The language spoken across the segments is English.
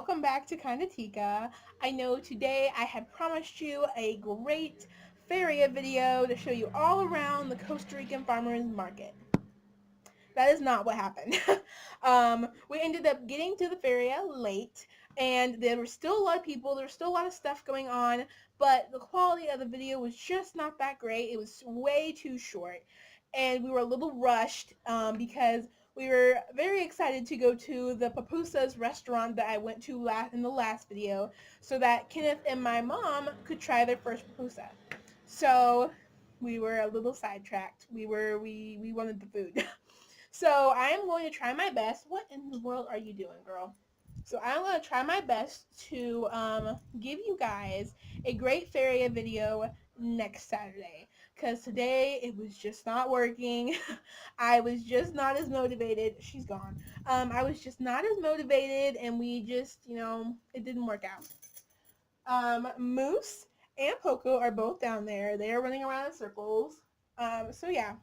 welcome back to Kinda Tica. I know today I had promised you a great feria video to show you all around the Costa Rican farmers market. That is not what happened. We ended up getting to the feria late, and there were still a lot of people, there was still a lot of stuff going on, but the quality of the video was just not that great. It was way too short, and we were a little rushed because we were very excited to go to the Papusa's restaurant that I went to in the last video so that Kenneth and my mom could try their first pupusa. So we were a little sidetracked. We wanted the food. So I am going to try my best. What in the world are you doing, girl? So I'm going to try my best to give you guys a great feria video next Saturday. Because today it was just not working. I was just not as motivated. She's gone. I was just not as motivated and we just, it didn't work out. Moose and Poco are both down there. They are running around in circles. So yeah.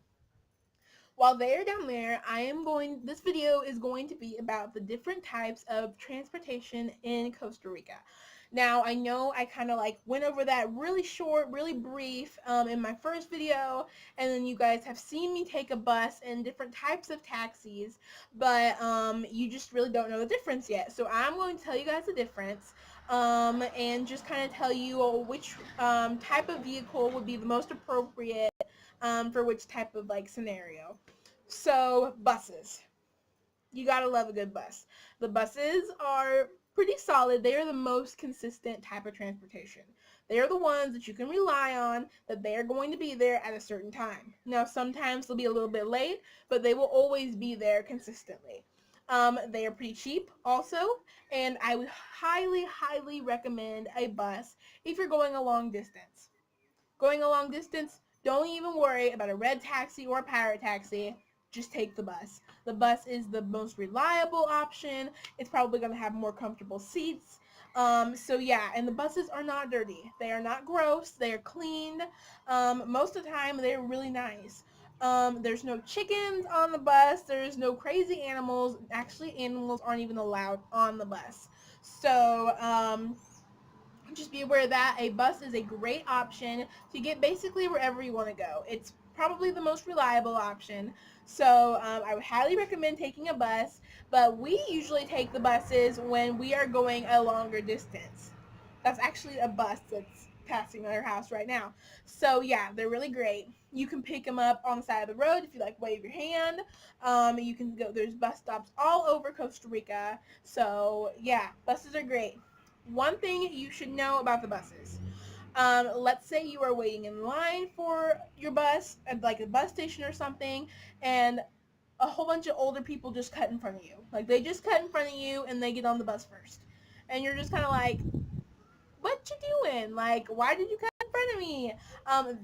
While they're down there, this video is going to be about the different types of transportation in Costa Rica. Now, I know I kind of went over that really short, really brief in my first video, and then you guys have seen me take a bus and different types of taxis, but you just really don't know the difference yet. So I'm going to tell you guys the difference and just kind of tell you which type of vehicle would be the most appropriate for which type of scenario. So buses, you gotta love a good bus. The buses are pretty solid. They are the most consistent type of transportation. They are the ones that you can rely on, that they are going to be there at a certain time. Now sometimes they'll be a little bit late, but they will always be there consistently. They are pretty cheap also, and I would highly recommend a bus if you're going a long distance. Going a long distance, don't even worry about a red taxi or a pirate taxi. Just take the bus. The bus is the most reliable option. It's probably going to have more comfortable seats. So yeah, and the buses are not dirty. They are not gross. They are cleaned. Most of the time, they're really nice. There's no chickens on the bus. There's no crazy animals. Actually, animals aren't even allowed on the bus. So, just be aware that a bus is a great option to get basically wherever you want to go. It's probably the most reliable option. So I would highly recommend taking a bus, but we usually take the buses when we are going a longer distance. That's actually a bus that's passing our house right now. So yeah, they're really great. You can pick them up on the side of the road if you wave your hand. You can go, there's bus stops all over Costa Rica. So yeah, buses are great. One thing you should know about the buses. Let's say you are waiting in line for your bus at a bus station or something, and a whole bunch of older people just cut in front of you. They just cut in front of you and they get on the bus first. And you're just kind of like, what you doing? Why did you cut in front of me?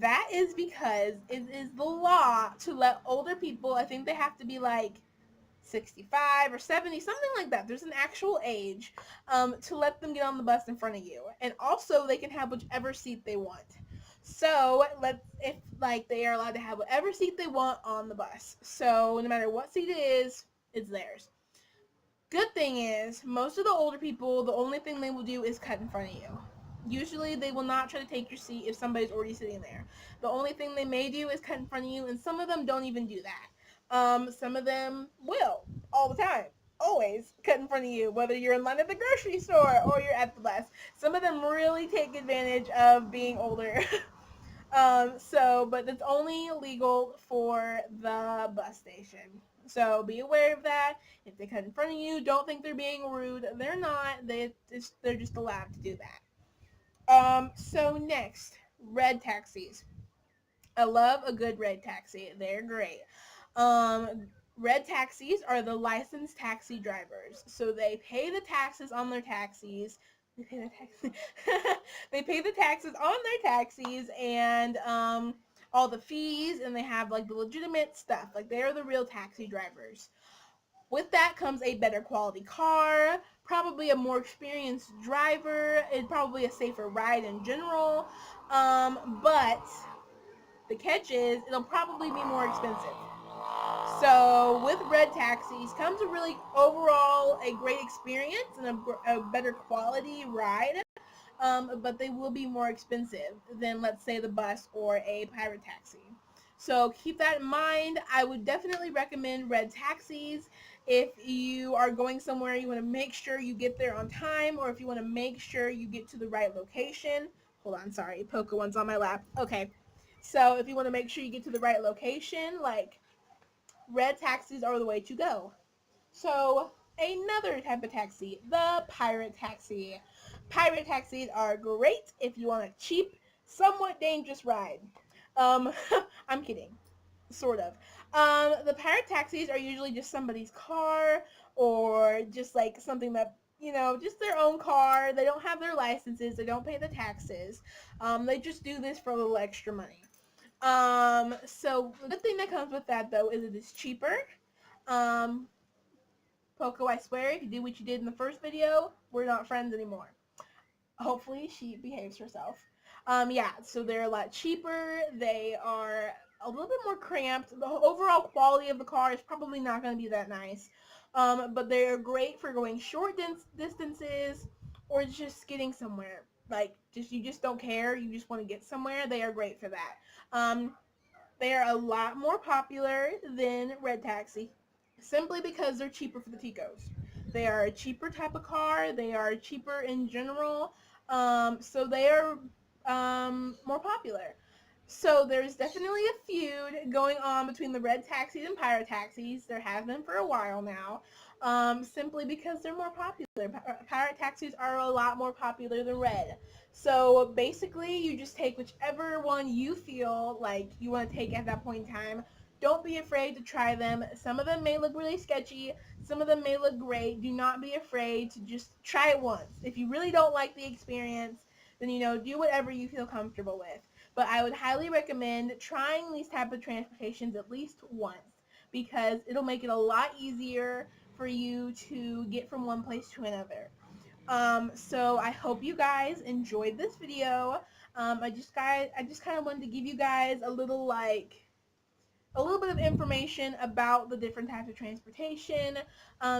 That is because it is the law to let older people, I think they have to be 65 or 70, something like that. There's an actual age to let them get on the bus in front of you. And also they can have whichever seat they want. So if they are allowed to have whatever seat they want on the bus. So no matter what seat it is, it's theirs. Good thing is, most of the older people, the only thing they will do is cut in front of you. Usually they will not try to take your seat if somebody's already sitting there. The only thing they may do is cut in front of you, and some of them don't even do that. Some of them will, all the time, always cut in front of you, whether you're in line at the grocery store or you're at the bus. Some of them really take advantage of being older. But it's only legal for the bus station. So be aware of that. If they cut in front of you, don't think they're being rude. They're not. They're just allowed to do that. So next, red taxis. I love a good red taxi. They're great. Red taxis are the licensed taxi drivers. So they pay the taxes on their taxis. They pay the taxes. They pay the taxes on their taxis and all the fees, and they have the legitimate stuff. They're the real taxi drivers. With that comes a better quality car, probably a more experienced driver, and probably a safer ride in general. But the catch is it'll probably be more expensive. So So with red taxis comes a really overall a great experience and a better quality ride, but they will be more expensive than, let's say, the bus or a pirate taxi. So keep that in mind. I would definitely recommend red taxis if you are going somewhere, you want to make sure you get there on time, or if you want to make sure you get to the right location. Hold on, sorry, Poca one's on my lap. Okay, so if you want to make sure you get to the right location, like, red taxis are the way to go. So another type of taxi, the pirate taxi. Pirate taxis are great if you want a cheap, somewhat dangerous ride. Um, I'm kidding, sort of. The pirate taxis are usually just somebody's car, or just like something that, just their own car. They don't have their licenses. They don't pay the taxes. They just do this for a little extra money. So the good thing that comes with that, though, is it is cheaper. Um, Poco, I swear, if you do what you did in the first video, we're not friends anymore. Hopefully she behaves herself. Yeah, so they're a lot cheaper. They are a little bit more cramped. The overall quality of the car is probably not going to be that nice. But they're great for going short distances, or just getting somewhere. Like, you just don't care. You just want to get somewhere. They are great for that. They are a lot more popular than Red Taxi, simply because they're cheaper for the Ticos. They are a cheaper type of car. They are cheaper in general. So they are more popular. So there's definitely a feud going on between the red taxis and pirate taxis. There has been for a while now, simply because they're more popular. Pirate taxis are a lot more popular than red. So basically, you just take whichever one you feel like you want to take at that point in time. Don't be afraid to try them. Some of them may look really sketchy. Some of them may look great. Do not be afraid to just try it once. If you really don't like the experience, then, do whatever you feel comfortable with. But I would highly recommend trying these type of transportations at least once, because it'll make it a lot easier for you to get from one place to another. So I hope you guys enjoyed this video. I just kind of wanted to give you guys a little bit of information about the different types of transportation,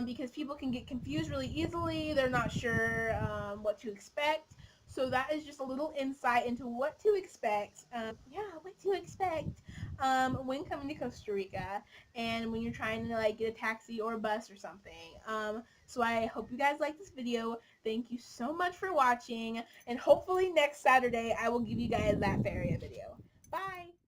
because people can get confused really easily. They're not sure what to expect. So that is just a little insight into what to expect. Yeah, what to expect when coming to Costa Rica, and when you're trying to get a taxi or a bus or something. So I hope you guys like this video. Thank you so much for watching, and hopefully next Saturday I will give you guys that area video. Bye!